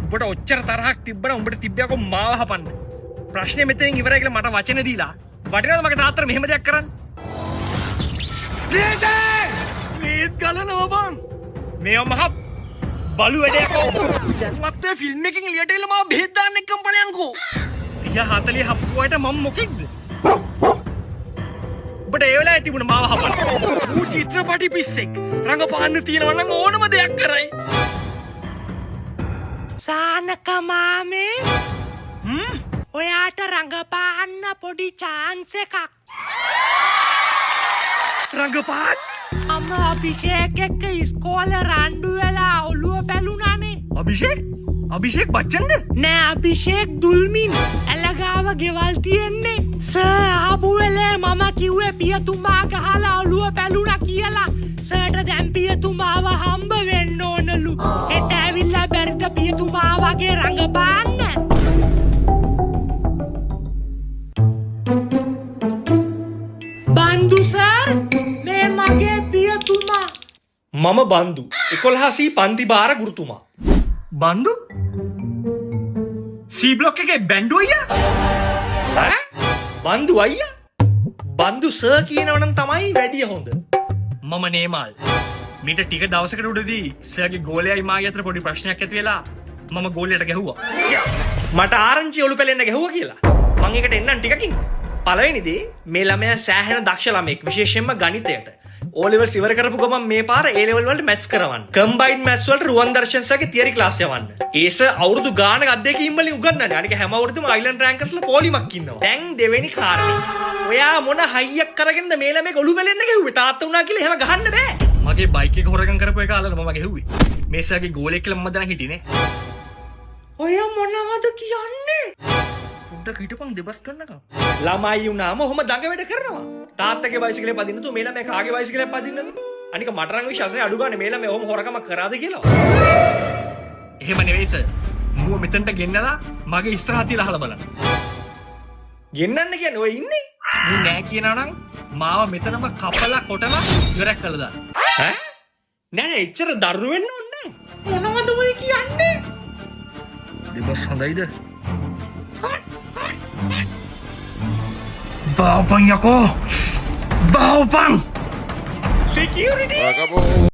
උඹට ඔච්චර තරහක් තිබ්බනම් උඹට තිබ්බයකො මාව හපන්න. ප්‍රශ්නේ මෙතනින් ඉවරයි කියලා මට වචන දීලා. වටිනවද මගේ තාත්තට මෙහෙම දෙයක් කරන්න? මේත් ගලනවා බං. මේ මහ බලු වැඩයක් දැන්වත් ෆිල්ම් එකකින් එළියට එලා මාව බෙහෙත් දාන්න එක්කම ඵලයන්කෝ. 30 40 හප්පුවාට මම මොකෙක්ද? ඔබට ඒ වෙලාවේ තිබුණ මාව හපන්න. ඌ චිත්‍රපටි පිස්සෙක්. රංගපාන්න තියනවා නම් ඕනම දෙයක් කරයි. සානක මාමේ ඔයාට රංගපාන්න පොඩි chance එකක්. රංගපාන්න? අම්ම අභිෂේක් එක්ක ඉස්කෝලේ රණ්ඩු වෙලා ඔළුව පැලුණානේ. අභිෂේක් බච්චන්ද? නෑ අභිෂේක් දුල්මින්. ඇලගාව ගෙවල් තියෙන්නේ. සර් ආපු වෙලේ මම කිව්වේ පියතුමා ගහලා ඔළුව පැලුණා කියලා. සර්ට දැන් පියතුමාව හම්බ වෙන්න ඕනලු. හෙට ඇවිල්ලා බැරිද පියතුමා වගේ රංගපාන්න? බන්දු සර් මේ මගේ පියතුමා. මම බන්දු 11C පන්ති බාර ගුරුතුමා. බන්දු? C බ්ලොක් එකේ බැන්ඩු අයියා? බන්දු අයියා? බන්දු සර් කියනවනම් තමයි වැඩිය හොඳ. මම නේමල්. මීට ටික දවසකට උඩදී සර්ගේ ගෝලයයි මාගේ අතර පොඩි ප්‍රශ්නයක් ඇති වෙලා මම ගෝලයට ගැහුවා. මට ආරංචි ඔලු පැලෙන්න ගැහුවා කියලා. මම ඒකට එන්නම් ටිකකින්. පළවෙනි දේ මේ ළමයා සෑහෙන දක්ෂ ළමෙක් විශේෂයෙන්ම ගණිතයට. O levels ඉවර කරපු ගමන් මේ පාර A level වලට මැච් කරවන්න. කම්බයින්ඩ් මැත්ස් වලට රුවන් දර්ශන්ස් වගේ තියරි ක්ලාස් යවන්න. ඒස අවුරුදු ගානක අධ්‍යක්ෂකින් වලින් උගන්වන්නේ. අනික හැම අවුරුද්දම අයිලන්ඩ් රෑන්කර්ස්ලා පොලිමක් ඉන්නවා. දැන් දෙවෙනි කාරණේ. ඔයා මොන හයියක් කරගෙනද මේ ළමෙක් ඔලු වෙලෙන්න ගැහුවේ? තාත්තා වුණා කියලා එහෙම ගහන්න බෑ. මගේ බයික් එක හොරගම් කරපු එක අල්ලලා මම ගැහුවේ. මේ සර්ගේ ගෝලෙක් කියලා මම දැන් හිටියේ නේ. ඔය මොනවද කියන්නේ? උඩ හිටපන් දෙබස් කරනකම්. ළමයි වුණාම ඔහොම දඟ වැඩ කරනවා. තාත්තගේ බයිසිකලේ පදින්න තු මේ ළමයා කාගේ බයිසිකලේ පදින්නද? අනික මට නම් විශ්වාසයි අඩු ගන්න මේ ළමයා ඔහොම හොරකම කරාද කියලා. එහෙම නෙවෙයි සර්. මුව මෙතනට ගෙන්නලා මගේ ඉස්සරහ තියලා අහලා බලන්න. ගෙන්නන්න කියන්නේ ඔය ඉන්නේ? මේ නෑ කියනවා නම් මාව මෙතනම කපලා කොටලා ඉවරක් කළා දාන්න. ඈ? නෑ නෑ එච්චර දරුණු වෙන්න ඕනේ නෑ. මොනවද ඔය කියන්නේ? දෙබස් හොඳයිද? Bawa pang yako! Bawa pang! Security!